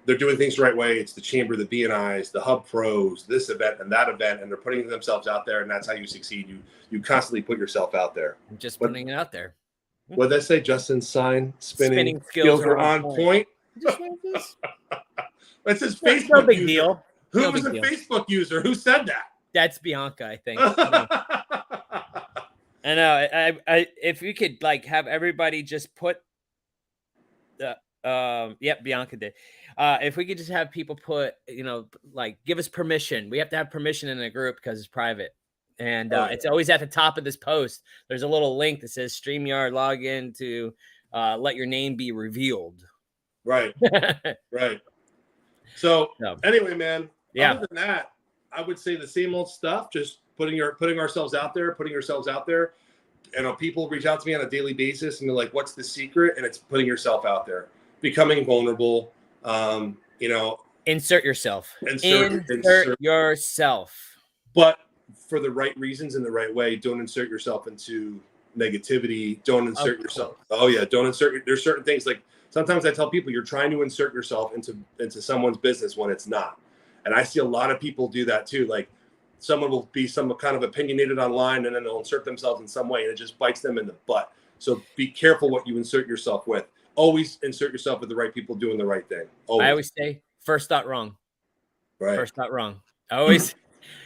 They're doing things the right way. It's the chamber, the BNIs, the Hub Pros, this event and that event, and they're putting themselves out there, and that's how you succeed. You constantly put yourself out there. I'm just putting it out there. What did I say? Justin's sign spinning skills are on point. That's his Facebook. No big deal. Who was a Facebook user? Who said that? That's Bianca, I think. I know. I if we could like have everybody just put the Bianca did. If we could just have people put, like give us permission. We have to have permission in a group because it's private. And it's always at the top of this post. There's a little link that says StreamYard login to let your name be revealed. Right. Right. So anyway, man, other than that, I would say the same old stuff, just putting ourselves out there, people reach out to me on a daily basis and they're like, what's the secret? And it's putting yourself out there, becoming vulnerable. Insert yourself. Insert yourself. But for the right reasons in the right way. Don't insert yourself into negativity. Don't insert yourself. Oh yeah. Don't insert. There's certain things like sometimes I tell people you're trying to insert yourself into someone's business when it's not. And I see a lot of people do that too. Like someone will be some kind of opinionated online and then they'll insert themselves in some way and it just bites them in the butt. So be careful what you insert yourself with. Always insert yourself with the right people doing the right thing. Always. I always say first thought wrong. Right. First thought wrong. I always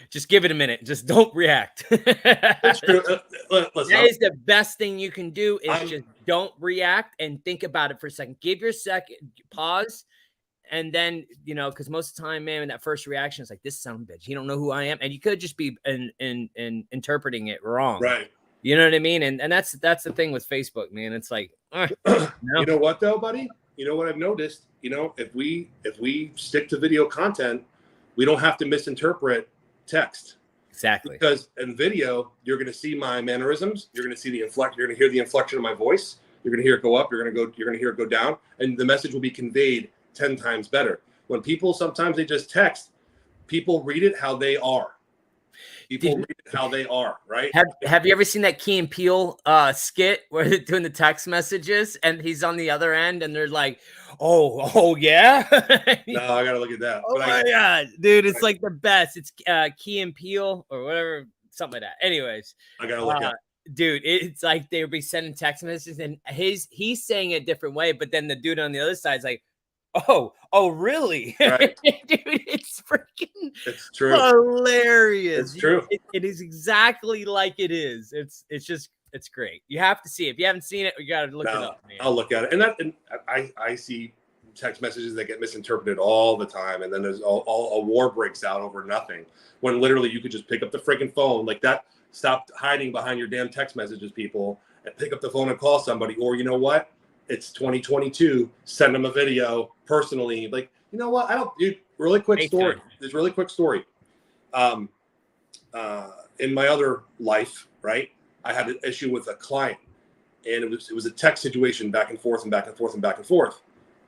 just give it a minute. Just don't react. That's true. Listen, that is the best thing you can do is just don't react and think about it for a second. Give your second pause. And then, because most of the time, man, that first reaction is like, this son of a bitch, he don't know who I am. And you could just be in interpreting it wrong. Right. You know what I mean? And that's the thing with Facebook, man. It's like, You know what though, buddy? You know what I've noticed? If we stick to video content, we don't have to misinterpret text. Exactly. Because in video, you're going to see my mannerisms. You're going to see you're going to hear the inflection of my voice. You're going to hear it go up. You're going to hear it go down. And the message will be conveyed 10 times better. When people, sometimes they just text, people read it how they are. People read it how they are, right? Have you ever seen that Key and Peele skit where they're doing the text messages and he's on the other end and they're like, oh yeah? No, I got to look at that. Oh my God, dude, it's like the best. It's Key and Peele or whatever, something like that. Anyways. I got to look at it. Dude, it's like they would be sending text messages and he's saying it a different way, but then the dude on the other side is like, oh, really? Right. Dude, it's true. Hilarious. It's true. It is exactly like it is. It's great. You have to see it. If you haven't seen it, you got to look it up, man. I'll look at it. And I see text messages that get misinterpreted all the time. And then there's all a war breaks out over nothing. When literally you could just pick up the freaking phone like that. Stop hiding behind your damn text messages, people, and pick up the phone and call somebody. Or you know what? It's 2022. Send them a video personally. Like, you know what? Really quick story. This really quick story. In my other life, right? I had an issue with a client, and it was a text situation back and forth and back and forth and back and forth.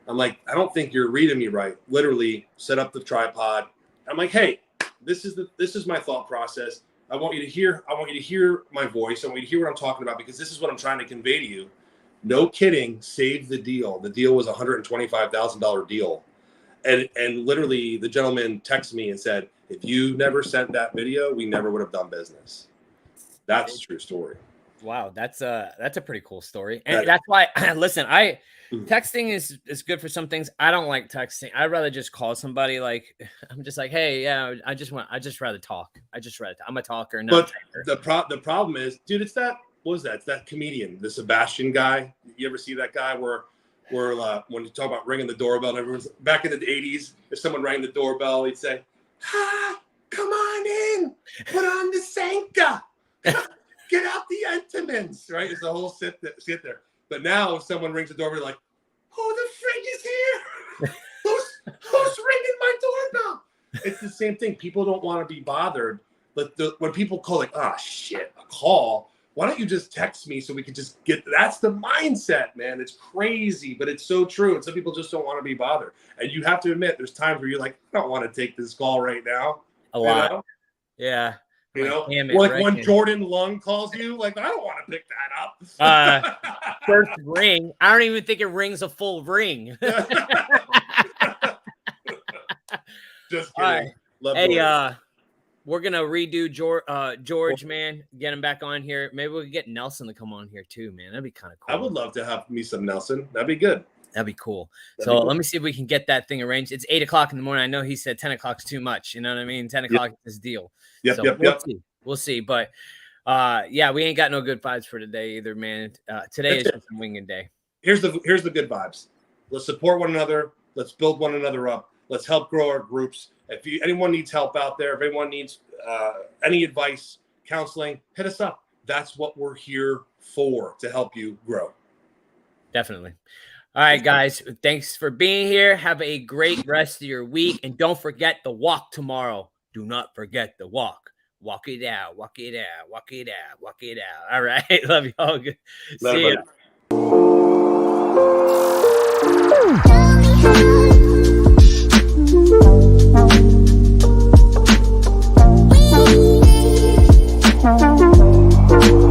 I'm like, I don't think you're reading me right. Literally set up the tripod. I'm like, hey, this is my thought process. I want you to hear my voice. I want you to hear what I'm talking about because this is what I'm trying to convey to you. No kidding, saved the deal. The deal was a $125,000 deal. And literally the gentleman texted me and said, if you never sent that video, we never would have done business. That's a true story. Wow, that's a pretty cool story. And that's why listen, texting is good for some things. I don't like texting. I'd rather just call somebody. Like I'm just like, hey, yeah, I just rather talk. I'm a talker. But the problem is, dude, it's that. What was that? It's that comedian, the Sebastian guy. You ever see that guy where when you talk about ringing the doorbell, and everyone's back in the 80s, if someone rang the doorbell, he'd say, come on in, put on the Sanka, get out the Entenmann's, right? It's the whole sit there. But now if someone rings the doorbell, like, who the frig is here? Who's ringing my doorbell? It's the same thing. People don't want to be bothered. But when people call, like, shit, a call, why don't you just text me so we can just get, that's the mindset, man. It's crazy, but it's so true. And some people just don't want to be bothered. And you have to admit, there's times where you're like, I don't want to take this call right now. A lot. Know? Yeah. You know, like when Jordan Lung calls you, like, I don't want to pick that up. First ring. I don't even think it rings a full ring. Just kidding. Hey, we're going to redo George, man. Get him back on here. Maybe we can get Nelson to come on here too, man. That'd be kind of cool. I would love to have me some Nelson. That'd be good. That'd be cool. Let me see if we can get that thing arranged. It's 8 o'clock in the morning. I know he said 10 o'clock's too much. You know what I mean? 10 o'clock is his deal. We'll see. But yeah, we ain't got no good vibes for today either, man. Today is just a winging day. Here's the good vibes. Let's support one another. Let's build one another up. Let's help grow our groups. If anyone needs help out there, if anyone needs any advice, counseling, hit us up. That's what we're here for, to help you grow. Definitely. All right, guys. Thanks for being here. Have a great rest of your week. And don't forget the walk tomorrow. Do not forget the walk. Walk it out. Walk it out. Walk it out. Walk it out. All right. Love you all. Good. See ya. Everybody.